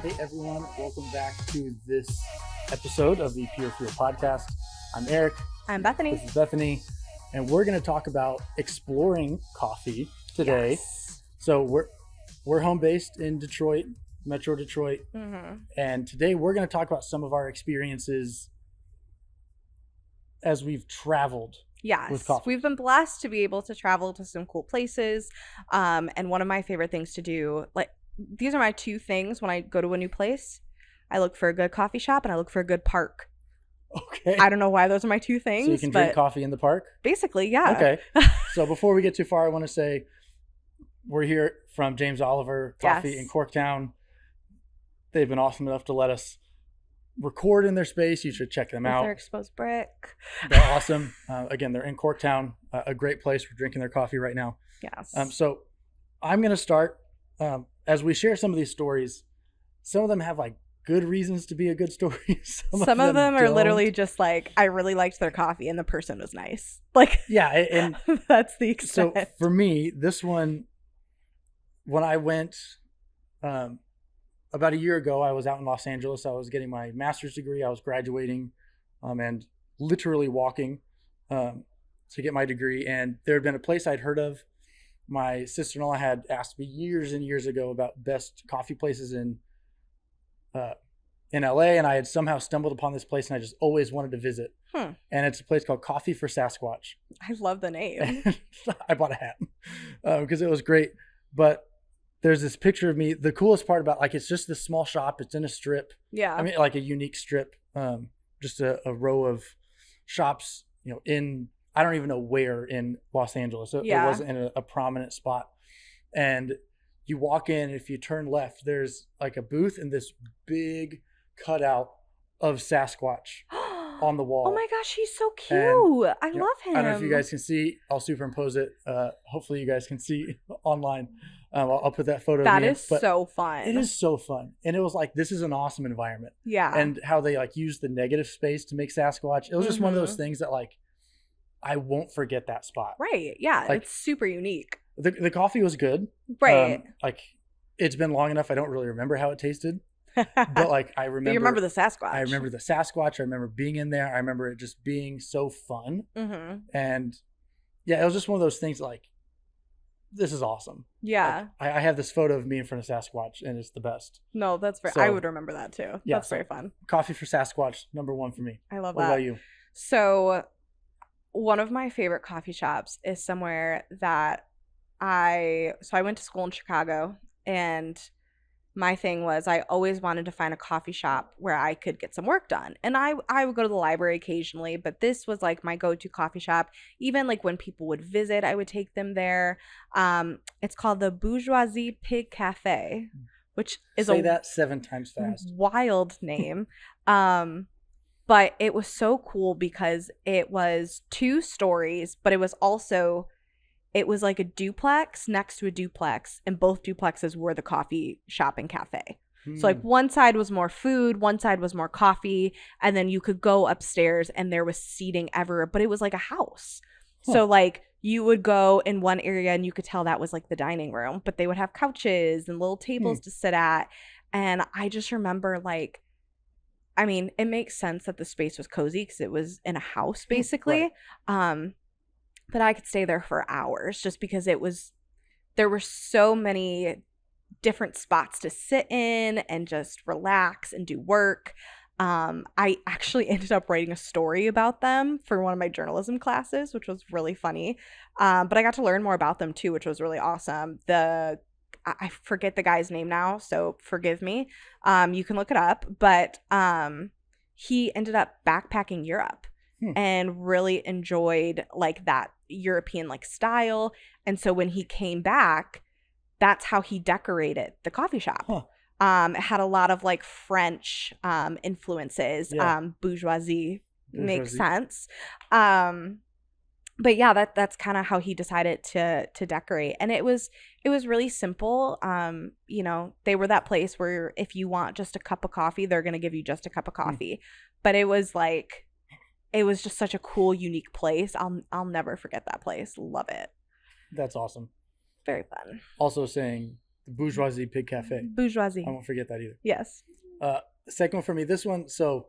Hey everyone, welcome back to this episode of the Pure Fuel Podcast. I'm Eric. I'm Bethany. This is Bethany, and we're going to talk about exploring coffee today. Yes. So we're home based in Detroit, Metro Detroit, and today we're going to talk about some of our experiences as we've traveled. Yes, with coffee. We've been blessed to be able to travel to some cool places, and one of my favorite things to do, like, these are my two things when I go to a new place. I look for a good coffee shop and I look for a good park. Okay. I don't know why those are my two things. So you can drink coffee in the park? Basically, yeah. Okay. So before we get too far, I want to say we're here from James Oliver Coffee in Corktown. They've been awesome enough to let us record in their space. You should check them out. Their exposed brick. They're awesome. Again, they're in Corktown, a great place. We're drinking their coffee right now. Yes. So I'm going to start. As we share some of these stories, some of them have like good reasons to be a good story. Some of them are literally just like, I really liked their coffee and the person was nice. Like, yeah. And that's the extent. So for me, this one, when I went about a year ago, I was out in Los Angeles. I was getting my master's degree. I was graduating and literally walking to get my degree. And there had been a place I'd heard of. My sister-in-law had asked me years and years ago about best coffee places in LA, and I had somehow stumbled upon this place, and I just always wanted to visit. And it's a place called Coffee for Sasquatch. I love the name. And I bought a hat because it was great. But there's this picture of me. The coolest part about, like, it's just this small shop. It's in a strip. Yeah. I mean, like a unique strip. Just a row of shops, in, I don't even know where in Los Angeles. It wasn't in a prominent spot. And you walk in, if you turn left, there's like a booth and this big cutout of Sasquatch on the wall. Oh my gosh, he's so cute. And, I love him. I don't know if you guys can see. I'll superimpose it. Hopefully you guys can see online. I'll put that photo. That is so fun. It is so fun. And it was like, this is an awesome environment. Yeah. And how they like use the negative space to make Sasquatch. It was just one of those things that, like, I won't forget that spot. Right. Yeah. Like, it's super unique. The coffee was good. Right. Like, it's been long enough. I don't really remember how it tasted. But like, I remember. But you remember the Sasquatch. I remember the Sasquatch. I remember being in there. I remember it just being so fun. And yeah, it was just one of those things like, this is awesome. Yeah. Like, I have this photo of me in front of Sasquatch, and it's the best. No, that's very. So, I would remember that too. Yeah, that's very fun. Coffee for Sasquatch, #1 for me. I love that. What about you? So, one of my favorite coffee shops is somewhere that I went to school in Chicago, and my thing was I always wanted to find a coffee shop where I could get some work done. And I would go to the library occasionally, but this was like my go-to coffee shop. Even like when people would visit, I would take them there. It's called the Bourgeoisie Pig Cafe, which is Say that 7 times fast. Wild name. But it was so cool because it was 2 stories, but it was like a duplex next to a duplex, and both duplexes were the coffee shop and cafe. So like one side was more food, one side was more coffee, and then you could go upstairs and there was seating everywhere, but it was like a house. So like you would go in one area and you could tell that was like the dining room, but they would have couches and little tables to sit at. And I just remember, like, I mean, it makes sense that the space was cozy because it was in a house basically. Right. But I could stay there for hours just because there were so many different spots to sit in and just relax and do work. I actually ended up writing a story about them for one of my journalism classes, which was really funny. But I got to learn more about them too, which was really awesome. I forget the guy's name now, so forgive me. You can look it up, but he ended up backpacking Europe and really enjoyed like that European like style. And so when he came back, that's how he decorated the coffee shop. It had a lot of like French influences. Bourgeoisie makes sense. But yeah, that's kind of how he decided to decorate. And it was really simple. They were that place where if you want just a cup of coffee, they're going to give you just a cup of coffee. But it was just such a cool, unique place. I'll never forget that place. Love it. That's awesome. Very fun. Also saying the Bourgeoisie Pig Cafe. Bourgeoisie. I won't forget that either. Yes. The second one for me, this one. So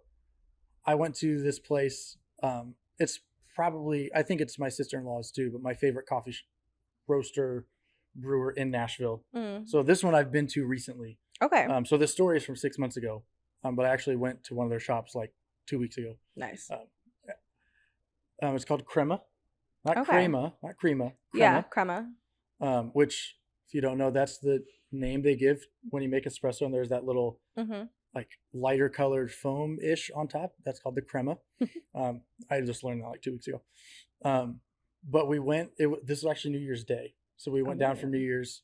I went to this place. It's probably, I think it's my sister-in-law's too, but my favorite coffee roaster brewer in Nashville. So this one I've been to recently. Okay. So this story is from 6 months ago, but I actually went to one of their shops like 2 weeks ago. Nice. It's called Crema, not Crema. Yeah, Crema. Which, if you don't know, that's the name they give when you make espresso, and there's that little like lighter colored foam ish on top. That's called the Crema. I just learned that like 2 weeks ago. But we went. This was actually New Year's Day, so we went down for New Year's.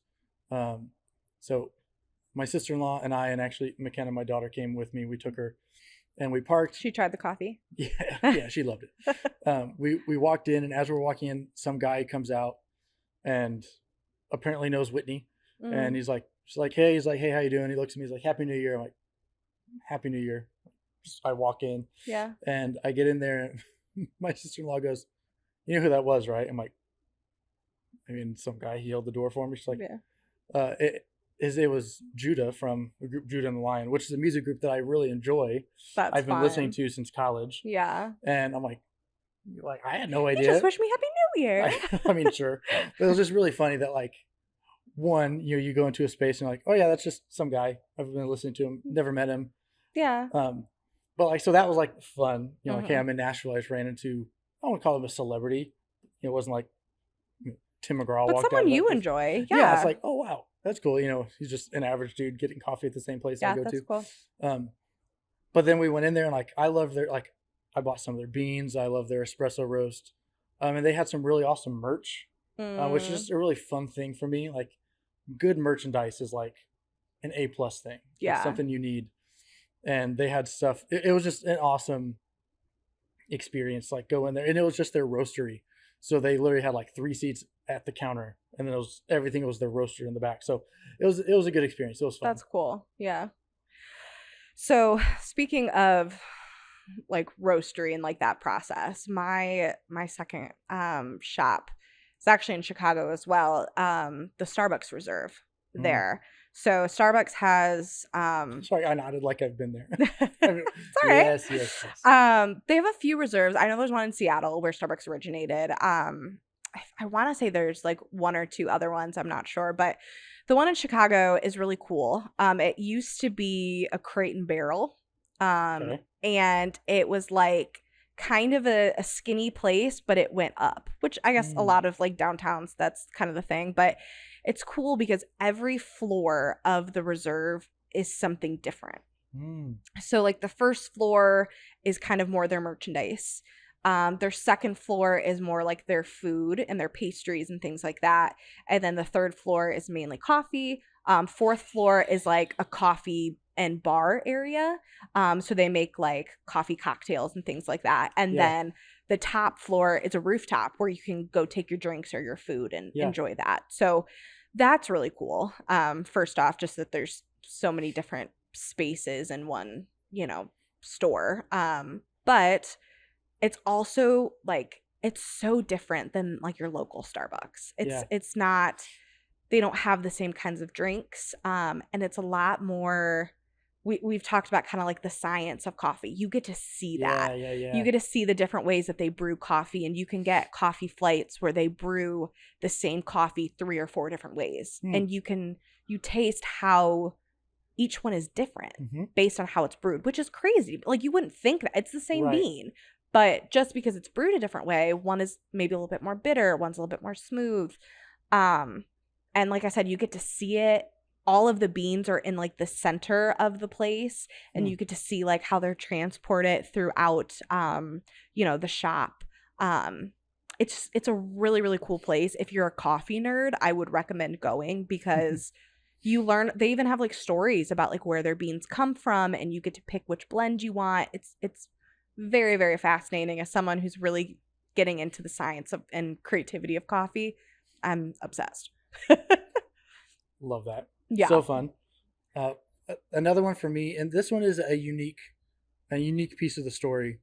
So my sister-in-law and I, and actually McKenna, my daughter, came with me. We took her, and we parked. She tried the coffee. Yeah, she loved it. We walked in, and as we're walking in, some guy comes out, and apparently knows Whitney, and she's like, hey, how you doing? He looks at me, he's like, Happy New Year. I'm like, Happy New Year. I walk in, and I get in there, and my sister-in-law goes, you know who that was, right? I'm like, I mean, some guy, he held the door for me. She's like, it was Judah from the group Judah and the Lion, which is a music group that I really enjoy. I've been listening to since college. Yeah. And I'm like, I had no idea. You just wish me Happy New Year. I mean, sure. But it was just really funny that, like, one, you go into a space and you're like, oh yeah, that's just some guy. I've been listening to him, never met him. Yeah. But like, so that was like fun. Like, hey, I'm in Nashville. I just ran into, I won't call him a celebrity. It wasn't like Tim McGraw but walked out. But someone you enjoy. Yeah. It's like, oh wow, that's cool. He's just an average dude getting coffee at the same place I go to. Yeah, that's cool. But then we went in there, and like, I love I bought some of their beans. I love their espresso roast. And they had some really awesome merch, which is just a really fun thing for me. Like, good merchandise is like an A+ thing. Yeah. It's something you need. And they had stuff. It was just an awesome experience. Like, go in there, and it was just their roastery. So they literally had like 3 seats at the counter, and then everything was their roaster in the back. So it was a good experience. It was fun. That's cool. Yeah. So speaking of like roastery and like that process, my second shop is actually in Chicago as well. The Starbucks Reserve there. So Starbucks has sorry, I nodded like I've been there. It's all right. Yes. They have a few reserves. I know there's one in Seattle where Starbucks originated. I want to say there's like 1 or 2 other ones. I'm not sure, but the one in Chicago is really cool. It used to be a Crate and Barrel, and it was like kind of a skinny place, but it went up, which I guess a lot of like downtowns, that's kind of the thing. But it's cool because every floor of the reserve is something different. So like the first floor is kind of more their merchandise. Their second floor is more like their food and their pastries and things like that. And then the third floor is mainly coffee. Fourth floor is like a coffee and bar area. So they make like coffee cocktails and things like that. And then the top floor is a rooftop where you can go take your drinks or your food and enjoy that. So that's really cool. First off, just that there's so many different spaces in one, store. But it's also like, it's so different than like your local Starbucks. It's not, they don't have the same kinds of drinks. And it's a lot more, we've talked about kind of like the science of coffee. You get to see that. You get to see the different ways that they brew coffee, and you can get coffee flights where they brew the same coffee 3 or 4 different ways. And you taste how each one is different based on how it's brewed, which is crazy. Like, you wouldn't think that it's the same bean, but just because it's brewed a different way, one is maybe a little bit more bitter, one's a little bit more smooth. And like I said, you get to see it. All of the beans are in like the center of the place, and you get to see like how they're transported throughout, the shop. It's a really, really cool place. If you're a coffee nerd, I would recommend going, because you learn, they even have like stories about like where their beans come from, and you get to pick which blend you want. It's very, very fascinating. As someone who's really getting into the science of and creativity of coffee, I'm obsessed. Love that. Yeah. So fun. Another one for me, and this one is a unique piece of the story,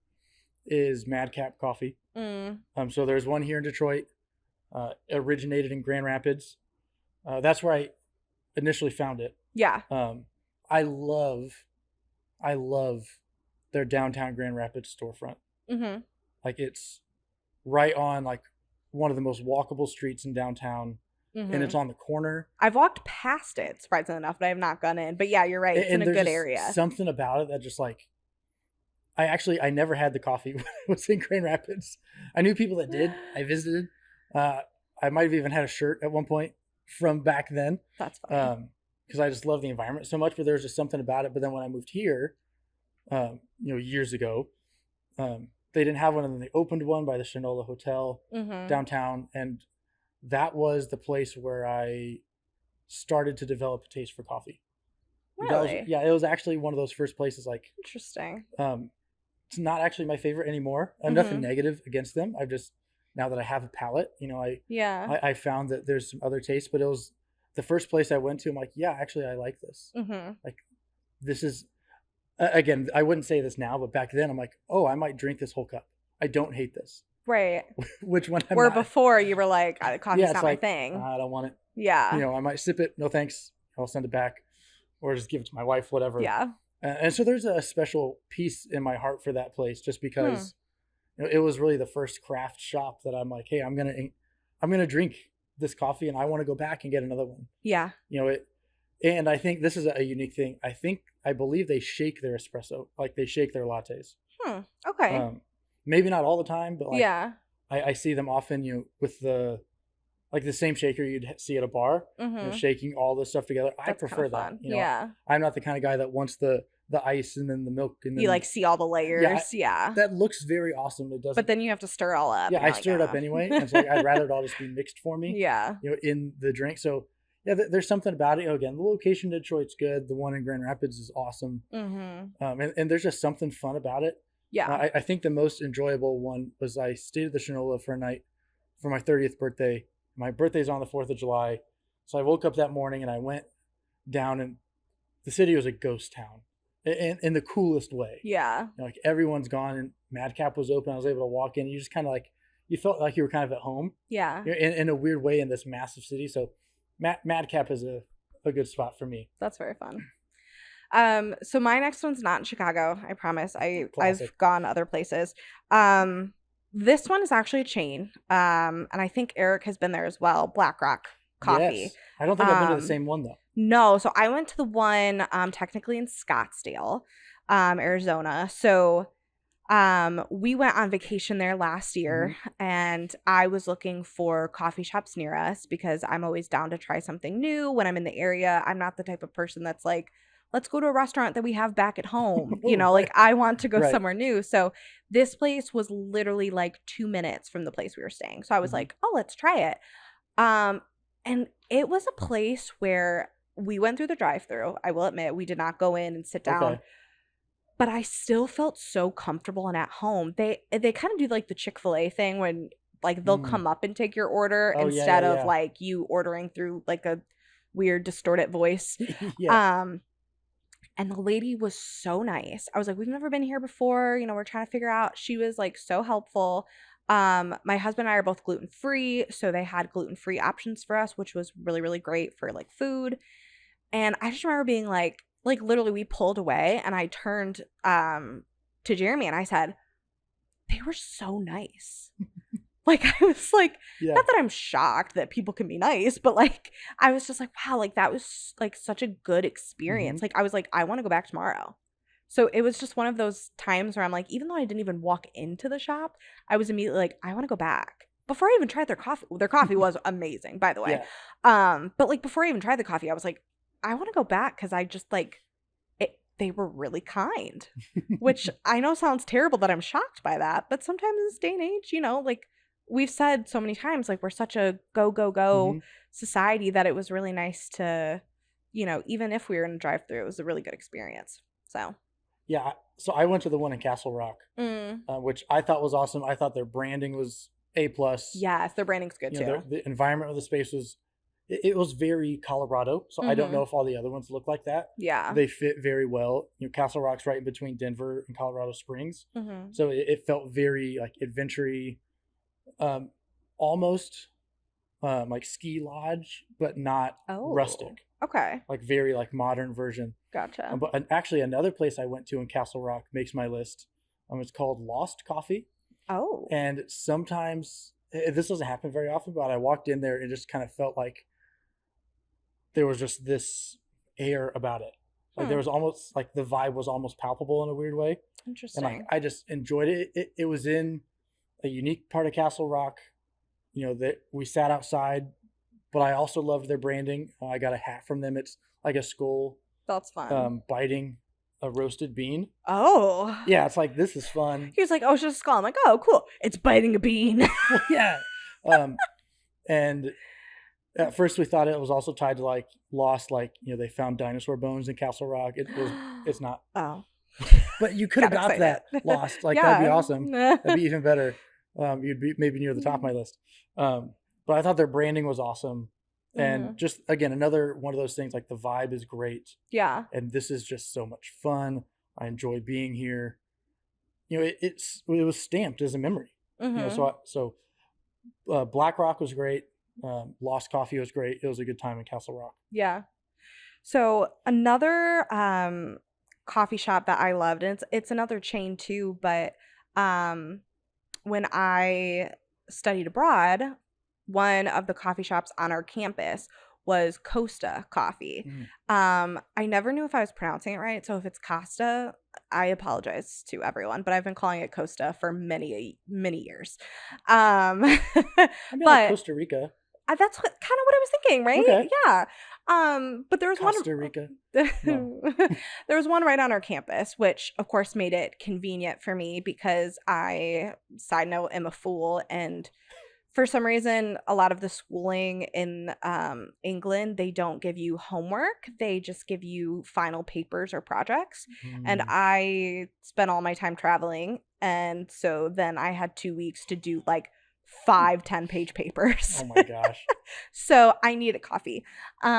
is Madcap Coffee. So there's one here in Detroit, originated in Grand Rapids. That's where initially found it. Yeah. I love their downtown Grand Rapids storefront. Mm-hmm. Like it's right on like one of the most walkable streets in downtown, and it's on the corner. I've walked past it, surprisingly enough, but I have not gone in. But yeah, you're right. It's in a good area. Something about it that just like, I never had the coffee when I was in Grand Rapids. I knew people that did. I visited. I might have even had a shirt at one point from back then. That's funny. Because I just love the environment so much, but there's just something about it. But then when I moved here, years ago, they didn't have one, and then they opened one by the Shinola Hotel downtown, and that was the place where I started to develop a taste for coffee. Really? It was actually one of those first places. Like, interesting. It's not actually my favorite anymore. Nothing negative against them. I've just, now that I have a palate, I found that there's some other tastes, but it was the first place I went to. I'm like, yeah, actually, I like this. Like, this is, again, I wouldn't say this now, but back then I'm like, oh, I might drink this whole cup. I don't hate this. Right. Which one? Where before you were like, coffee's not my thing. I don't want it. Yeah. I might sip it. No thanks. I'll send it back, or just give it to my wife, whatever. Yeah. And so there's a special piece in my heart for that place, just because it was really the first craft shop that I'm like, hey, I'm gonna drink this coffee, and I want to go back and get another one. Yeah. And I think this is a unique thing. I believe they shake their espresso, like they shake their lattes. Okay. Maybe not all the time, but yeah. I see them often, with the same shaker you'd see at a bar, shaking all this stuff together. I prefer that. Yeah. I'm not the kind of guy that wants the ice and then the milk, and then you like see all the layers. Yeah. That looks very awesome. It does. But then you have to stir it all up. Yeah, I stir it up anyway, and so I'd rather it all just be mixed for me. Yeah. In the drink. So yeah, there's something about it. Again, the location in Detroit's good. The one in Grand Rapids is awesome. And there's just something fun about it. Yeah. I think the most enjoyable one was I stayed at the Shinola for a night for my 30th birthday. My birthday's on the 4th of July. So I woke up that morning and I went down, and the city was a ghost town in the coolest way. Yeah. Like everyone's gone, and Madcap was open. I was able to walk in. You just kind of you felt like you were kind of at home. Yeah. In a weird way in this massive city. So Madcap is a good spot for me. That's very fun. So my next one's not in Chicago. I promise. I've gone other places. This one is actually a chain. And I think Eric has been there as well. Black Rock Coffee. Yes. I don't think I've been to the same one though. No. So I went to the one technically in Scottsdale, Arizona. So we went on vacation there last year, and I was looking for coffee shops near us because I'm always down to try something new when I'm in the area. I'm not the type of person that's like, let's go to a restaurant that we have back at home. Like I want to go somewhere new. So this place was literally like 2 minutes from the place we were staying. So I was like, oh, let's try it. And it was a place where we went through the drive-thru. I will admit, we did not go in and sit down. Okay. But I still felt so comfortable and at home. They kind of do like the Chick-fil-A thing when like they'll come up and take your order instead of like you ordering through like a weird distorted voice. And the lady was so nice. I was like, we've never been here before. We're trying to figure out. She was like so helpful. My husband and I are both gluten-free, so they had gluten-free options for us, which was really, really great for like food. And I just remember being like literally we pulled away, and I turned to Jeremy and I said, they were so nice. Like I was like, not that I'm shocked that people can be nice, but like I was just like, wow, like that was like such a good experience. Like I was like, I want to go back tomorrow. So it was just one of those times where I'm like, even though I didn't even walk into the shop, I was immediately like, I want to go back. Before I even tried their coffee. Their coffee was amazing, by the way. But like before I even tried the coffee, I was like, I want to go back because I just like it. They were really kind, which I know sounds terrible that I'm shocked by that, but sometimes in this day and age, like we've said so many times, like we're such a go society that it was really nice to, even if we were in a drive-thru, it was a really good experience. So. Yeah. So I went to the one in Castle Rock, which I thought was awesome. I thought their branding was A+. Yes, their branding's good too. The environment of the space was, it was very Colorado. So I don't know if all the other ones look like that. Yeah. They fit very well. Castle Rock's right in between Denver and Colorado Springs. So it felt very like adventure-y. Almost like ski lodge, but not rustic. Okay. Like very like modern version. Gotcha. But actually another place I went to in Castle Rock makes my list. It's called Lost Coffee. Oh. And sometimes this doesn't happen very often, but I walked in there and just kind of felt like there was just this air about it. Like there was almost like the vibe was almost palpable in a weird way. Interesting. And like I just enjoyed it. It was in a unique part of Castle Rock. You know, that we sat outside, but I also loved their branding. I got a hat from them. It's like a skull. That's fun. Biting a roasted bean. Oh. Yeah, it's like, this is fun. He was like, oh, it's just a skull. I'm like, oh, cool. It's biting a bean. Well, yeah. And at first we thought it was also tied to like Lost, like, you know, they found dinosaur bones in Castle Rock. It's not. Oh. But you could have got that Lost. Like, that'd be awesome. That'd be even better. You'd be maybe near the top of my list. But I thought their branding was awesome. And just, again, another one of those things, like the vibe is great. Yeah. And this is just so much fun. I enjoy being here. You know, it was stamped as a memory. You know, so Black Rock was great. Lost Coffee was great. It was a good time in Castle Rock. Yeah. So another coffee shop that I loved, and it's another chain too, but when I studied abroad, one of the coffee shops on our campus was Costa Coffee. I never knew if I was pronouncing it right, so if it's Costa, I apologize to everyone, but I've been calling it Costa for many years. I mean, like Costa Rica. That's kind of what I was thinking, right? Okay. Yeah. But there was Costa Rica. No. There was one right on our campus, which of course made it convenient for me because I, side note, am a fool, and for some reason, a lot of the schooling in England, they don't give you homework. They just give you final papers or projects. And I spent all my time traveling. And so then I had 2 weeks to do like 5 10-page papers. Oh my gosh. So I needed coffee. But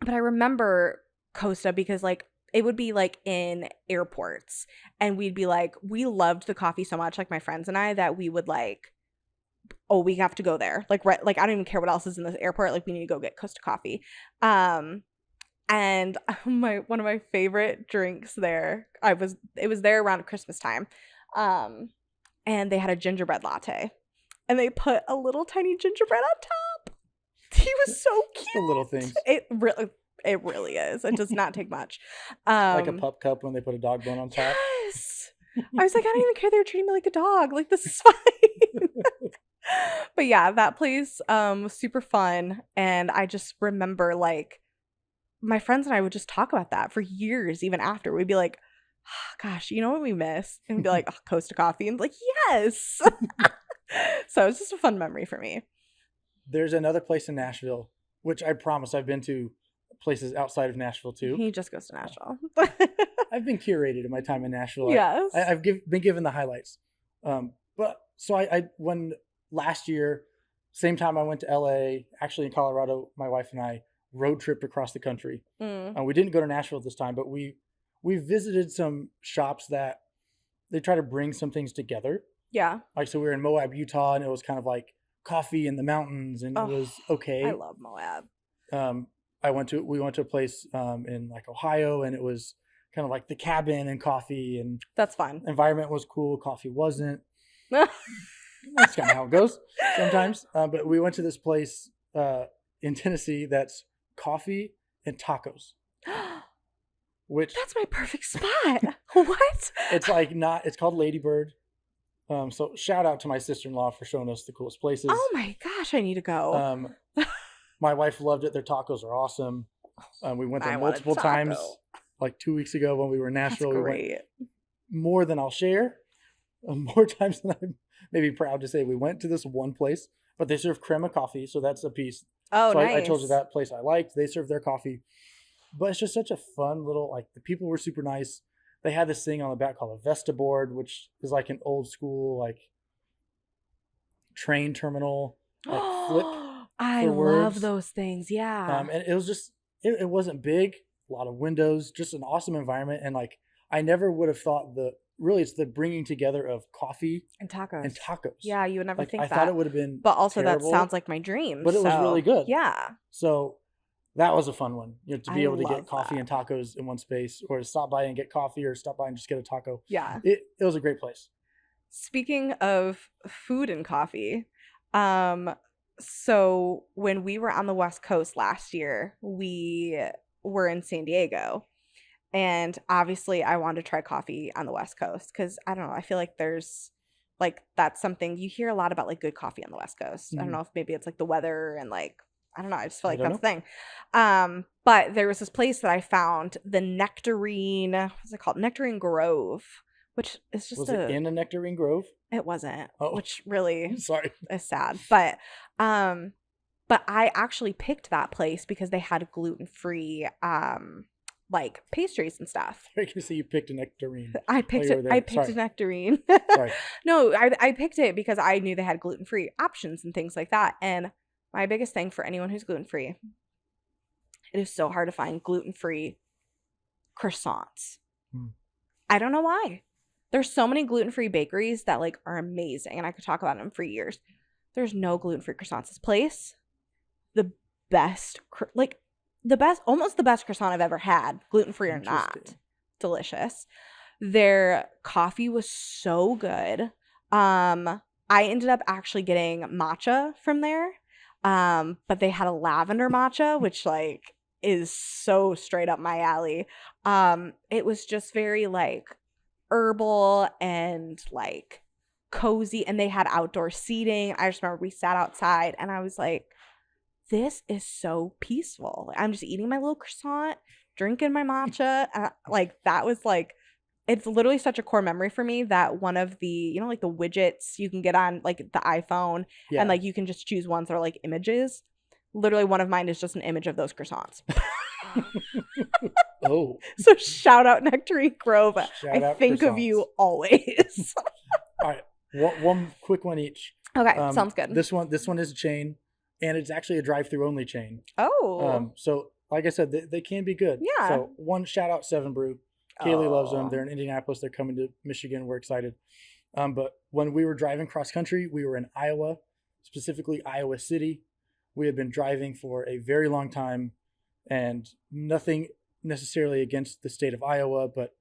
I remember Costa because like it would be like in airports and we'd be like, we loved the coffee so much, like my friends and I, that we would like, oh, we have to go there. Like, right, like I don't even care what else is in this airport. Like, we need to go get Costa Coffee. And one of my favorite drinks there, it was there around Christmas time. And they had a gingerbread latte. And they put a little tiny gingerbread on top. He was so cute. The little things. It really is. It does not take much. Like a pup cup when they put a dog bone on top. Yes. I was like, I don't even care they were treating me like a dog. Like, this is fine. But yeah, that place was super fun. And I just remember, like, my friends and I would just talk about that for years, even after. We'd be like, oh, gosh, you know what we miss? And we'd be like, oh, Costa Coffee. And like, yes. So it's just a fun memory for me. There's another place in Nashville, which I promise I've been to places outside of Nashville too. He just goes to Nashville. I've been curated in my time in Nashville. Yes. I've been given the highlights. But so I when last year, same time I went to LA, actually in Colorado, my wife and I road tripped across the country. We didn't go to Nashville this time, but we visited some shops that they try to bring some things together. Yeah. Like, so we were in Moab, Utah, and it was kind of like coffee in the mountains, and it was okay. I love Moab. We went to a place in like Ohio, and it was kind of like the cabin and coffee, and that's fun. Environment was cool. Coffee wasn't. That's kind of how it goes sometimes. But we went to this place in Tennessee that's coffee and tacos. Which that's my perfect spot. What? It's like it's called Ladybird. So shout out to my sister-in-law for showing us the coolest places. Oh my gosh, I need to go. My wife loved it. Their tacos are awesome. We went there multiple times, like 2 weeks ago when we were in Nashville. That's great. We went more than I'll share. More times than I'm maybe proud to say. We went to this one place, but they serve crema coffee, so that's a piece. Oh, so nice. I told you that place I liked. They serve their coffee. But it's just such a fun little, like, the people were super nice. They had this thing on the back called a Vesta board, which is like an old school, like, train terminal, like, flip. I love those things, yeah. And it was just, it wasn't big, a lot of windows, just an awesome environment. And, like, I never would have thought it's the bringing together of coffee and tacos. Yeah, you would never think that. I thought it would have been But also terrible, that sounds like my dream. But it was really good. Yeah. So That was a fun one, to be able to get coffee that. and tacos in one space, or to stop by and get coffee, or stop by and just get a taco. Yeah. It was a great place. Speaking of food and coffee, so when we were on the West Coast last year, we were in San Diego. And obviously I wanted to try coffee on the West Coast because I don't know, I feel like there's like that's something you hear a lot about, like good coffee on the West Coast. I don't know if maybe it's like the weather and like I don't know, I just feel like that's the thing. But there was this place that I found, the Nectarine, what's it called? Nectarine Grove, which is just Was it in a Nectarine Grove? It wasn't, Oh. which really Sorry. is sad. But I actually picked that place because they had gluten-free like pastries and stuff. I can see you picked a nectarine. I picked a nectarine. Sorry. No, I picked it because I knew they had gluten-free options and things like that. And my biggest thing for anyone who's gluten-free, it is so hard to find gluten-free croissants. I don't know why. There's so many gluten-free bakeries that like are amazing, and I could talk about them for years. There's no gluten-free croissants. This place, almost the best croissant I've ever had, gluten-free or not. Delicious. Their coffee was so good. I ended up actually getting matcha from there. But they had a lavender matcha, which like is so straight up my alley. It was just very like herbal and like cozy, and they had outdoor seating. I just remember we sat outside and I was like, this is so peaceful. I'm just eating my little croissant, drinking my matcha. Like that was like, it's literally such a core memory for me that one of the, like the widgets you can get on like the iPhone, and like you can just choose ones that are like images. Literally one of mine is just an image of those croissants. Oh. So shout out Nectarine Grove. I think croissants. of you always. All right. One quick one each. Okay, sounds good. This one is a chain, and it's actually a drive-through only chain. Oh. So like I said, they can be good. Yeah. So one shout out 7 Brew. Kaylee loves them. They're in Indianapolis. They're coming to Michigan. We're excited. But when we were driving cross country, we were in Iowa, specifically Iowa City. We had been driving for a very long time, and nothing necessarily against the state of Iowa, but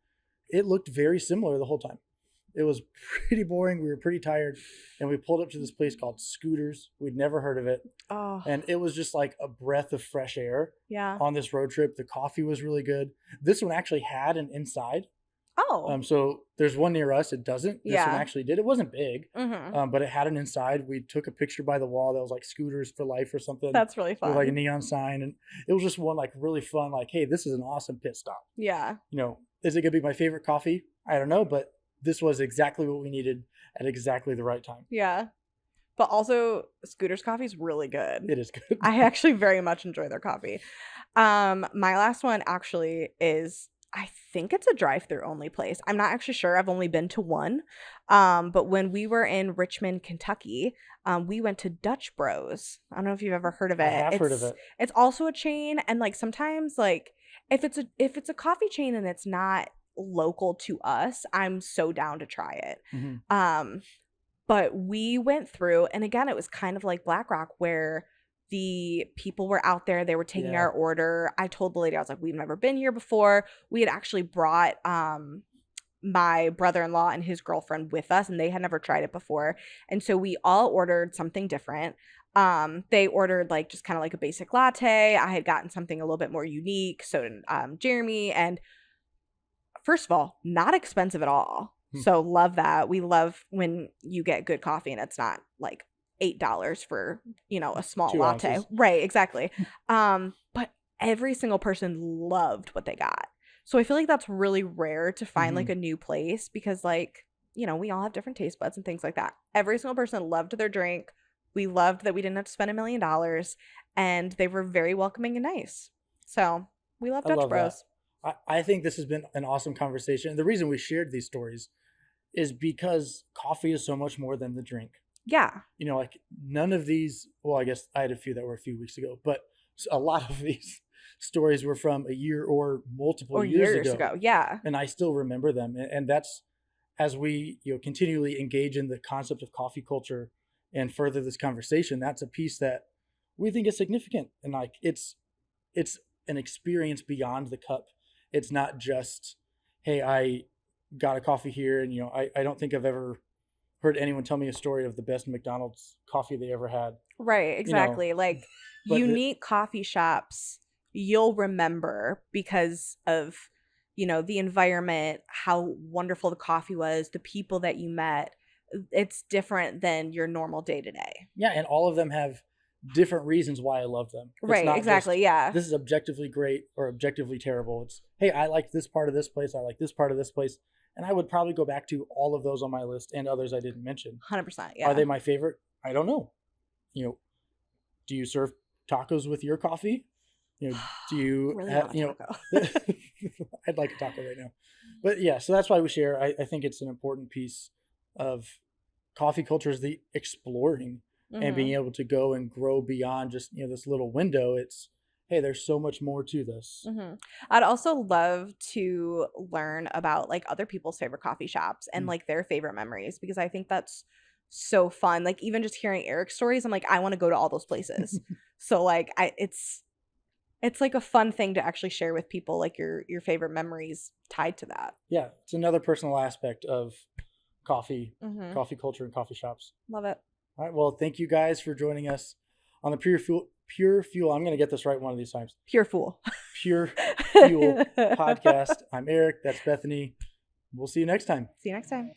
it looked very similar the whole time. It was pretty boring. We were pretty tired, and we pulled up to this place called Scooters. We'd never heard of it. Oh. And it was just like a breath of fresh air on this road trip. The coffee was really good. This one actually had an inside. Oh. So there's one near us. It doesn't. This one actually did. It wasn't big, mm-hmm. But it had an inside. We took a picture by the wall that was like Scooters for Life or something. That's really fun. With like a neon sign. And it was just one like really fun, like, hey, this is an awesome pit stop. Yeah. Is it going to be my favorite coffee? I don't know, but this was exactly what we needed at exactly the right time. Yeah. But also, Scooter's coffee is really good. It is good. I actually very much enjoy their coffee. My last one actually is, I think it's a drive-through only place. I'm not actually sure. I've only been to one. But when we were in Richmond, Kentucky, we went to Dutch Bros. I don't know if you've ever heard of it. I have heard of it. It's also a chain, and like sometimes like if it's a coffee chain and it's not local to us, I'm so down to try it. Mm-hmm. But we went through, and again, it was kind of like Black Rock, where the people were out there, they were taking our order. I told the lady, I was like, we've never been here before. We had actually brought my brother-in-law and his girlfriend with us, and they had never tried it before. And so we all ordered something different. They ordered like just kind of like a basic latte. I had gotten something a little bit more unique. So did Jeremy. And first of all, not expensive at all. So love that. We love when you get good coffee and it's not like $8 for, a small 2 latte. ounces. Right, exactly. But every single person loved what they got. So I feel like that's really rare to find like a new place because like, we all have different taste buds and things like that. Every single person loved their drink. We loved that we didn't have to spend $1 million, and they were very welcoming and nice. So we love Dutch Bros. I think this has been an awesome conversation. The reason we shared these stories is because coffee is so much more than the drink. Yeah. Like none of these, well, I guess I had a few that were a few weeks ago, but a lot of these stories were from a year or multiple years ago. Yeah. And I still remember them. And that's, as we continually engage in the concept of coffee culture and further this conversation, that's a piece that we think is significant. And like it's it's an experience beyond the cup. It's not just, hey, I got a coffee here, and I don't think I've ever heard anyone tell me a story of the best McDonald's coffee they ever had. Right, exactly. Like unique coffee shops you'll remember because of the environment, how wonderful the coffee was, the people that you met. It's different than your normal day to day. Yeah, and all of them have different reasons why I love them. It's right, exactly. Yeah. This is objectively great or objectively terrible. It's, hey, I like this part of this place. I like this part of this place. And I would probably go back to all of those on my list and others I didn't mention. 100%. Yeah. Are they my favorite? I don't know. Do you serve tacos with your coffee? Do you really I'd like a taco right now. But yeah, so that's why we share. I think it's an important piece of coffee culture is the exploring and being able to go and grow beyond just, this little window. It's, hey, there's so much more to this. I'd also love to learn about like other people's favorite coffee shops and like their favorite memories, because I think that's so fun. Like even just hearing Eric's stories, I'm like, I want to go to all those places. So like it's like a fun thing to actually share with people, like your favorite memories tied to that. Yeah, it's another personal aspect of coffee, coffee culture and coffee shops. Love it. All right, well, thank you guys for joining us on the Pure Fuel. I'm going to get this right one of these times. Pure Fuel podcast. I'm Eric. That's Bethany. We'll see you next time. See you next time.